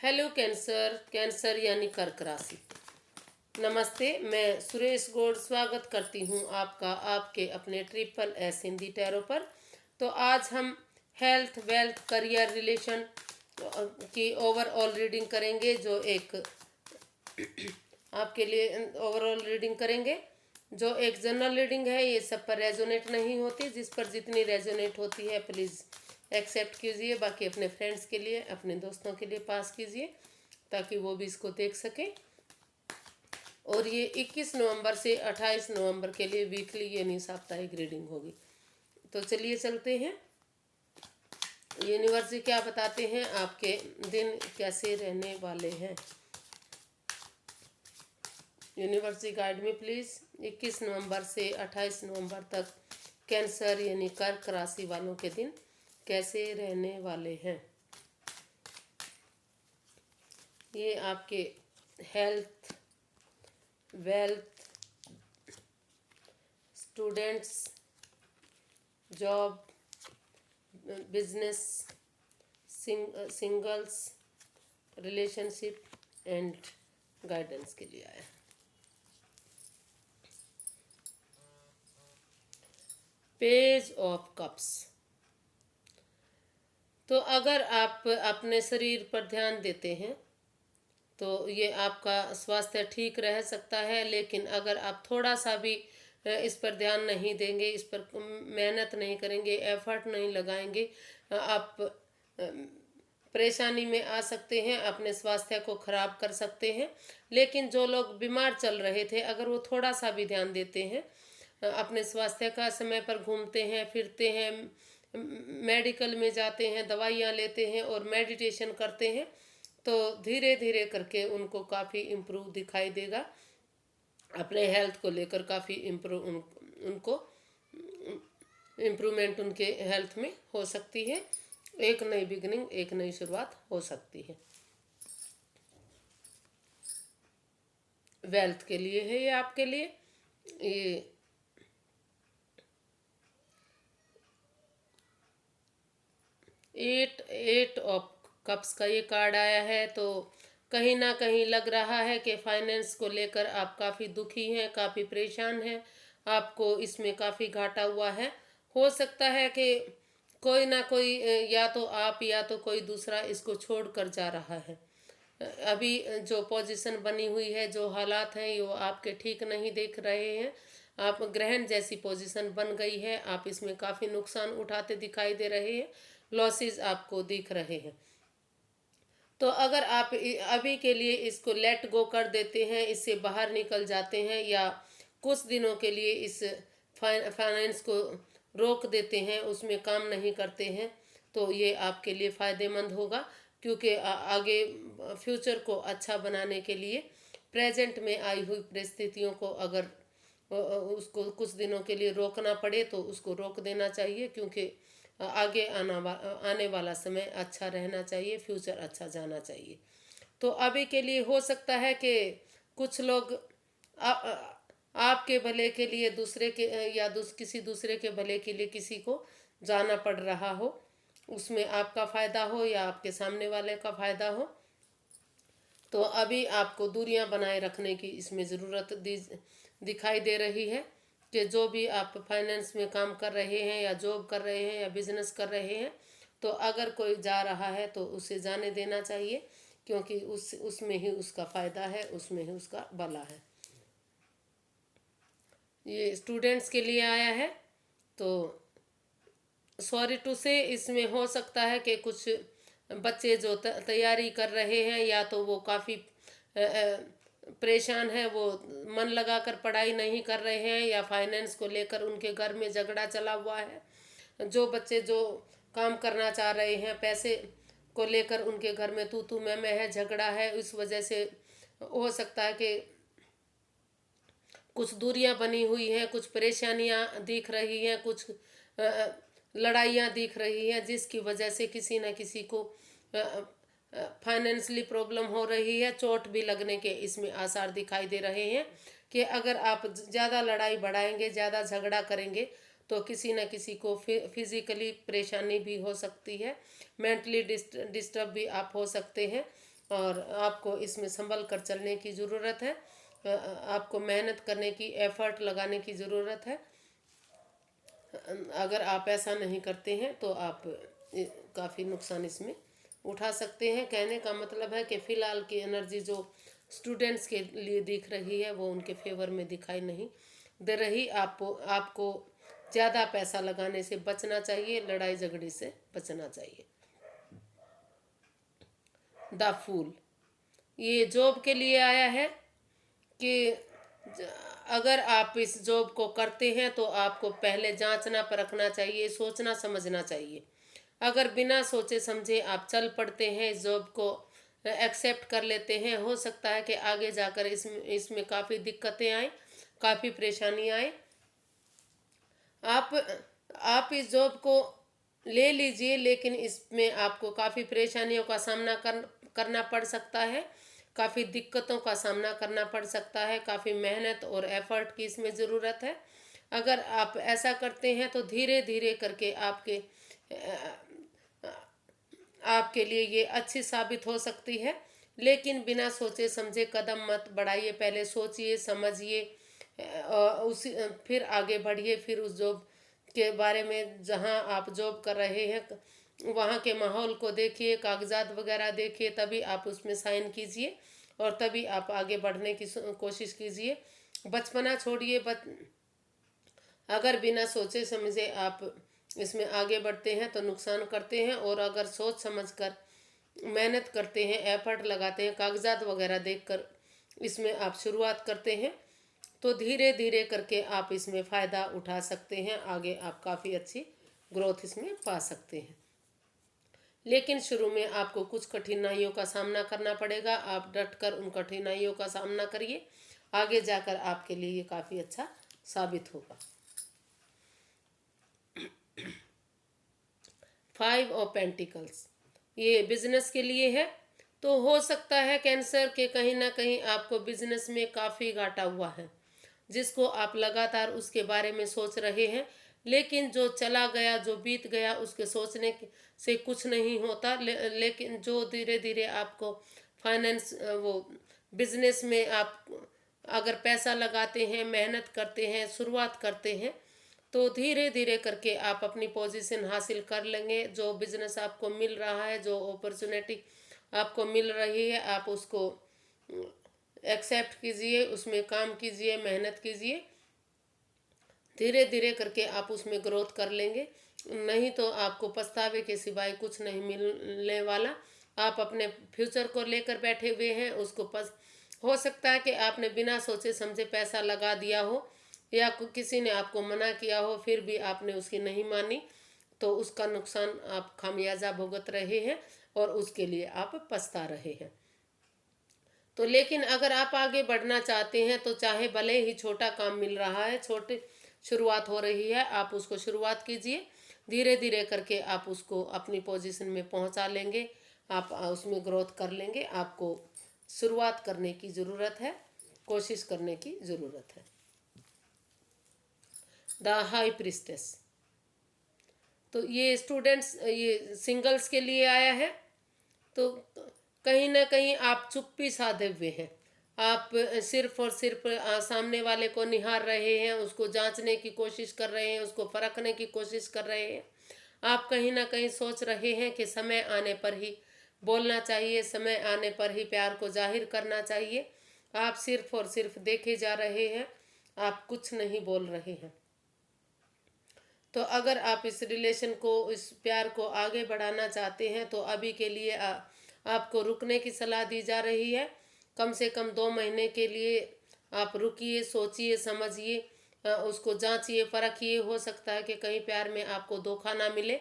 Hello cancer. Cancer यानी कर्क राशि। नमस्ते, मैं सुरेश गौड़ स्वागत करती हूँ आपका आपके अपने ट्रिपल एस हिंदी टैरो पर। तो आज हम हेल्थ, वेल्थ, करियर, रिलेशन की ओवरऑल रीडिंग करेंगे, जो एक आपके लिए ओवरऑल रीडिंग करेंगे, जो एक जनरल रीडिंग है। ये सब पर रेजोनेट नहीं होती, जिस पर जितनी रेजोनेट होती है प्लीज़ एक्सेप्ट कीजिए। बाकी अपने फ्रेंड्स के लिए, अपने दोस्तों के लिए पास कीजिए ताकि वो भी इसको देख सकें। और ये 21 नवंबर से 28 नवंबर के लिए वीकली यानी साप्ताहिक रीडिंग होगी। तो चलिए चलते हैं। यूनिवर्स जी क्या बताते हैं, आपके दिन कैसे रहने वाले हैं। यूनिवर्स जी गाइड में प्लीज़ 21 नवंबर से 28 नवंबर तक कैंसर यानी कर्क राशि वालों के दिन कैसे रहने वाले हैं। ये आपके health, wealth, students, job, business, singles, relationship and guidance के लिए आया है। Page of cups. तो अगर आप अपने शरीर पर ध्यान देते हैं तो ये आपका स्वास्थ्य ठीक रह सकता है, लेकिन अगर आप थोड़ा सा भी इस पर ध्यान नहीं देंगे, इस पर मेहनत नहीं करेंगे, एफर्ट नहीं लगाएंगे, आप परेशानी में आ सकते हैं, अपने स्वास्थ्य को खराब कर सकते हैं। लेकिन जो लोग बीमार चल रहे थे, अगर वो थोड़ा सा भी ध्यान देते हैं, अपने स्वास्थ्य का, समय पर घूमते हैं, फिरते हैं, मेडिकल में जाते हैं, दवाइयाँ लेते हैं और मेडिटेशन करते हैं, तो धीरे धीरे करके उनको काफ़ी इम्प्रूव दिखाई देगा। अपने हेल्थ को लेकर काफ़ी उनको इम्प्रूवमेंट उनके हेल्थ में हो सकती है। एक नई बिगनिंग, एक नई शुरुआत हो सकती है। वेल्थ के लिए है ये आपके लिए। ये एट ऑफ कप्स का ये कार्ड आया है। तो कहीं ना कहीं लग रहा है कि फाइनेंस को लेकर आप काफ़ी दुखी हैं, काफ़ी परेशान हैं, आपको इसमें काफ़ी घाटा हुआ है। हो सकता है कि कोई ना कोई या तो आप या तो कोई दूसरा इसको छोड़ कर जा रहा है। अभी जो पोजीशन बनी हुई है, जो हालात हैं, वो आपके ठीक नहीं देख रहे हैं। आप ग्रहण जैसी पोजीशन बन गई है, आप इसमें काफ़ी नुकसान उठाते दिखाई दे रहे हैं, लॉसेस आपको दिख रहे हैं। तो अगर आप अभी के लिए इसको लेट गो कर देते हैं, इससे बाहर निकल जाते हैं, या कुछ दिनों के लिए इस फाइनेंस को रोक देते हैं, उसमें काम नहीं करते हैं, तो ये आपके लिए फ़ायदेमंद होगा। क्योंकि आगे फ्यूचर को अच्छा बनाने के लिए प्रेजेंट में आई हुई परिस्थितियों को अगर उसको कुछ दिनों के लिए रोकना पड़े तो उसको रोक देना चाहिए, क्योंकि आगे आने वाला समय अच्छा रहना चाहिए, फ्यूचर अच्छा जाना चाहिए। तो अभी के लिए हो सकता है कि कुछ लोग आपके भले के लिए दूसरे के या किसी दूसरे के भले के लिए किसी को जाना पड़ रहा हो, उसमें आपका फ़ायदा हो या आपके सामने वाले का फ़ायदा हो। तो अभी आपको दूरियां बनाए रखने की इसमें ज़रूरत दिखाई दे रही है कि जो भी आप फाइनेंस में काम कर रहे हैं या जॉब कर रहे हैं या बिजनेस कर रहे हैं, तो अगर कोई जा रहा है तो उसे जाने देना चाहिए, क्योंकि उसमें ही उसका फ़ायदा है, उसमें ही उसका भला है। ये स्टूडेंट्स के लिए आया है। तो सॉरी टू से इसमें हो सकता है कि कुछ बच्चे जो तैयारी कर रहे हैं, या तो वो काफ़ी परेशान है, वो मन लगाकर पढ़ाई नहीं कर रहे हैं, या फाइनेंस को लेकर उनके घर में झगड़ा चला हुआ है। जो बच्चे जो काम करना चाह रहे हैं, पैसे को लेकर उनके घर में तू मैं है, झगड़ा है, इस वजह से हो सकता है कि कुछ दूरियां बनी हुई हैं, कुछ परेशानियां दिख रही हैं, कुछ लड़ाइयाँ दिख रही हैं, जिसकी वजह से किसी न किसी को फाइनेंशियली प्रॉब्लम हो रही है। चोट भी लगने के इसमें आसार दिखाई दे रहे हैं कि अगर आप ज़्यादा लड़ाई बढ़ाएंगे, ज़्यादा झगड़ा करेंगे, तो किसी न किसी को फिजिकली परेशानी भी हो सकती है, मेंटली डिस्टर्ब भी आप हो सकते हैं। और आपको इसमें संभल कर चलने की ज़रूरत है। आपको मेहनत करने की, एफर्ट लगाने की ज़रूरत है। अगर आप ऐसा नहीं करते हैं तो आप काफ़ी नुकसान इसमें उठा सकते हैं। कहने का मतलब है कि फ़िलहाल की एनर्जी जो स्टूडेंट्स के लिए दिख रही है वो उनके फेवर में दिखाई नहीं दे रही। आपको आपको ज़्यादा पैसा लगाने से बचना चाहिए, लड़ाई झगड़े से बचना चाहिए। द फूल, ये जॉब के लिए आया है कि अगर आप इस जॉब को करते हैं तो आपको पहले जांचना परखना चाहिए, सोचना समझना चाहिए। अगर बिना सोचे समझे आप चल पड़ते हैं, इस जॉब को एक्सेप्ट कर लेते हैं, हो सकता है कि आगे जाकर इसमें इसमें काफ़ी दिक्कतें आए, काफ़ी परेशानी आए। आप आप इस जॉब को ले लीजिए, लेकिन इसमें आपको काफ़ी परेशानियों का सामना करना पड़ सकता है, काफ़ी दिक्कतों का सामना करना पड़ सकता है, काफ़ी मेहनत और एफर्ट की इसमें ज़रूरत है। अगर आप ऐसा करते हैं तो धीरे धीरे करके आपके लिए ये अच्छी साबित हो सकती है। लेकिन बिना सोचे समझे कदम मत बढ़ाइए, पहले सोचिए समझिए, उसी फिर आगे बढ़िए। फिर उस जॉब के बारे में, जहां आप जॉब कर रहे हैं वहां के माहौल को देखिए, कागजात वगैरह देखिए, तभी आप उसमें साइन कीजिए और तभी आप आगे बढ़ने की कोशिश कीजिए। बचपना छोड़िए। अगर बिना सोचे समझे आप इसमें आगे बढ़ते हैं तो नुकसान करते हैं, और अगर सोच समझकर मेहनत करते हैं, एफर्ट लगाते हैं, कागजात वगैरह देखकर इसमें आप शुरुआत करते हैं तो धीरे धीरे करके आप इसमें फ़ायदा उठा सकते हैं। आगे आप काफ़ी अच्छी ग्रोथ इसमें पा सकते हैं। लेकिन शुरू में आपको कुछ कठिनाइयों का सामना करना पड़ेगा। आप डटकर उन कठिनाइयों का सामना करिए, आगे जाकर आपके लिए ये काफ़ी अच्छा साबित होगा। 5 ऑफ पेंटिकल्स, ये बिजनेस के लिए है। तो हो सकता है कैंसर के कहीं ना कहीं आपको बिजनेस में काफ़ी घाटा हुआ है, जिसको आप लगातार उसके बारे में सोच रहे हैं। लेकिन जो चला गया, जो बीत गया, उसके सोचने से कुछ नहीं होता। लेकिन जो धीरे धीरे आपको फाइनेंस, वो बिजनेस में आप अगर पैसा लगाते हैं, मेहनत करते हैं, शुरुआत करते हैं तो धीरे धीरे करके आप अपनी पोजीशन हासिल कर लेंगे। जो बिजनेस आपको मिल रहा है, जो अपॉर्चुनिटी आपको मिल रही है, आप उसको एक्सेप्ट कीजिए, उसमें काम कीजिए, मेहनत कीजिए। धीरे धीरे करके आप उसमें ग्रोथ कर लेंगे। नहीं तो आपको पछतावे के सिवाय कुछ नहीं मिलने वाला। आप अपने फ्यूचर को लेकर बैठे हुए हैं, उसको हो सकता है कि आपने बिना सोचे समझे पैसा लगा दिया हो, या किसी ने आपको मना किया हो, फिर भी आपने उसकी नहीं मानी, तो उसका नुकसान आप खामियाजा भुगत रहे हैं और उसके लिए आप पछता रहे हैं। तो लेकिन अगर आप आगे बढ़ना चाहते हैं तो चाहे भले ही छोटा काम मिल रहा है, छोटी शुरुआत हो रही है, आप उसको शुरुआत कीजिए। धीरे धीरे करके आप उसको अपनी पोजीशन में पहुंचा लेंगे, आप उसमें ग्रोथ कर लेंगे। आपको शुरुआत करने की ज़रूरत है, कोशिश करने की ज़रूरत है। द हाई प्रिस्टेस, तो ये स्टूडेंट्स, ये सिंगल्स के लिए आया है। तो कहीं ना कहीं आप चुप्पी साधे हुए हैं। आप सिर्फ और सिर्फ सामने वाले को निहार रहे हैं, उसको जांचने की कोशिश कर रहे हैं, उसको परखने की कोशिश कर रहे हैं। आप कहीं ना कहीं सोच रहे हैं कि समय आने पर ही बोलना चाहिए, समय आने पर ही प्यार को जाहिर करना चाहिए। आप सिर्फ और सिर्फ देखे जा रहे हैं, आप कुछ नहीं बोल रहे हैं। तो अगर आप इस रिलेशन को, इस प्यार को आगे बढ़ाना चाहते हैं तो अभी के लिए आपको रुकने की सलाह दी जा रही है। कम से कम 2 महीने के लिए आप रुकिए, सोचिए, समझिए, उसको जांचिए, परखिए। हो सकता है कि कहीं प्यार में आपको धोखा ना मिले,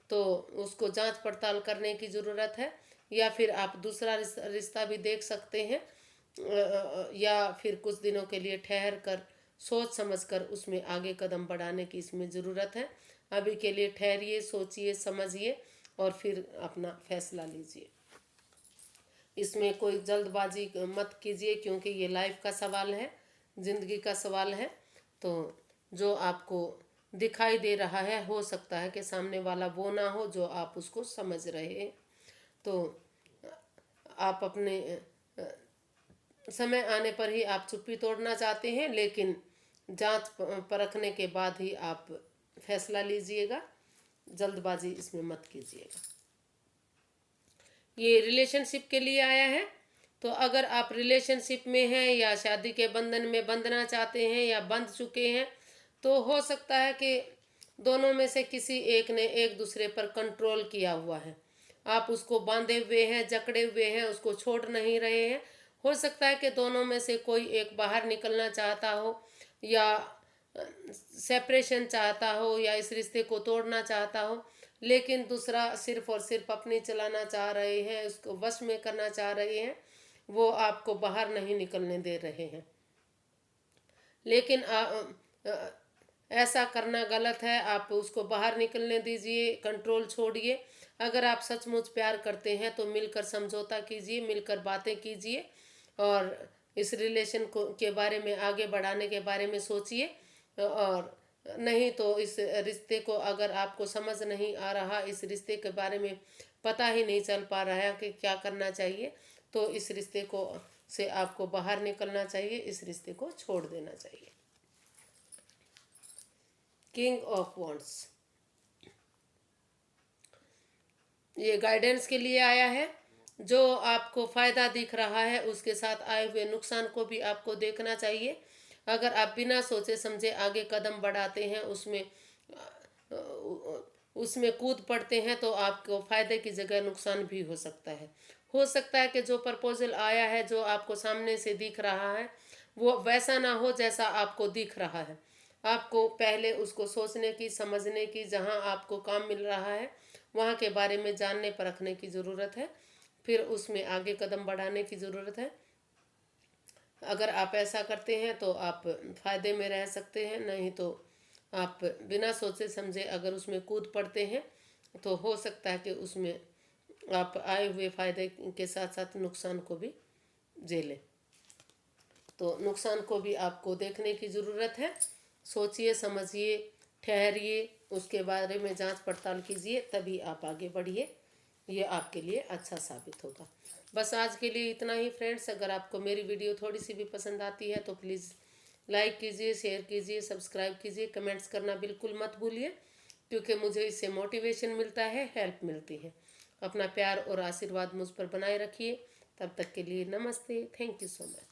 तो उसको जांच पड़ताल करने की ज़रूरत है। या फिर आप दूसरा रिश्ता भी देख सकते हैं, या फिर कुछ दिनों के लिए ठहर कर सोच समझकर उसमें आगे कदम बढ़ाने की इसमें ज़रूरत है। अभी के लिए ठहरिए, सोचिए, समझिए और फिर अपना फैसला लीजिए। इसमें कोई जल्दबाजी मत कीजिए, क्योंकि ये लाइफ का सवाल है, ज़िंदगी का सवाल है। तो जो आपको दिखाई दे रहा है, हो सकता है कि सामने वाला वो ना हो जो आप उसको समझ रहे हैं। तो आप अपने समय आने पर ही आप चुप्पी तोड़ना चाहते हैं, लेकिन जांच परखने के बाद ही आप फैसला लीजिएगा, जल्दबाजी इसमें मत कीजिएगा। ये रिलेशनशिप के लिए आया है। तो अगर आप रिलेशनशिप में हैं या शादी के बंधन में बंधना चाहते हैं या बंध चुके हैं, तो हो सकता है कि दोनों में से किसी एक ने एक दूसरे पर कंट्रोल किया हुआ है। आप उसको बांधे हुए हैं, जकड़े हुए हैं, उसको छोड़ नहीं रहे हैं। हो सकता है कि दोनों में से कोई एक बाहर निकलना चाहता हो या सेपरेशन चाहता हो या इस रिश्ते को तोड़ना चाहता हो, लेकिन दूसरा सिर्फ और सिर्फ अपनी चलाना चाह रहे हैं, उसको वश में करना चाह रहे हैं, वो आपको बाहर नहीं निकलने दे रहे हैं। लेकिन ऐसा करना गलत है। आप उसको बाहर निकलने दीजिए, कंट्रोल छोड़िए। अगर आप सचमुच प्यार करते हैं तो मिलकर समझौता कीजिए, मिलकर बातें कीजिए और इस रिलेशन को के बारे में आगे बढ़ाने के बारे में सोचिए। और नहीं तो इस रिश्ते को अगर आपको समझ नहीं आ रहा, इस रिश्ते के बारे में पता ही नहीं चल पा रहा है कि क्या करना चाहिए, तो इस रिश्ते को से आपको बाहर निकलना चाहिए, इस रिश्ते को छोड़ देना चाहिए। किंग ऑफ वॉन्ड्स, ये गाइडेंस के लिए आया है। जो आपको फायदा दिख रहा है उसके साथ आए हुए नुकसान को भी आपको देखना चाहिए। अगर आप बिना सोचे समझे आगे कदम बढ़ाते हैं, उसमें कूद पड़ते हैं, तो आपको फायदे की जगह नुकसान भी हो सकता है। हो सकता है कि जो प्रपोजल आया है, जो आपको सामने से दिख रहा है, वो वैसा ना हो जैसा आपको दिख रहा है। आपको पहले उसको सोचने की, समझने की, जहाँ आपको काम मिल रहा है वहाँ के बारे में जानने परखने की ज़रूरत है, फिर उसमें आगे कदम बढ़ाने की ज़रूरत है। अगर आप ऐसा करते हैं तो आप फायदे में रह सकते हैं, नहीं तो आप बिना सोचे समझे अगर उसमें कूद पड़ते हैं तो हो सकता है कि उसमें आप आए हुए फायदे के साथ साथ नुकसान को भी झेलें। तो नुकसान को भी आपको देखने की ज़रूरत है। सोचिए, समझिए, ठहरिए, उसके बारे में जांच पड़ताल कीजिए, तभी आप आगे बढ़िए। ये आपके लिए अच्छा साबित होगा। बस आज के लिए इतना ही फ्रेंड्स। अगर आपको मेरी वीडियो थोड़ी सी भी पसंद आती है तो प्लीज़ लाइक कीजिए, शेयर कीजिए, सब्सक्राइब कीजिए, कमेंट्स करना बिल्कुल मत भूलिए, क्योंकि मुझे इससे मोटिवेशन मिलता है, हेल्प मिलती है। अपना प्यार और आशीर्वाद मुझ पर बनाए रखिए। तब तक के लिए नमस्ते। Thank you so much.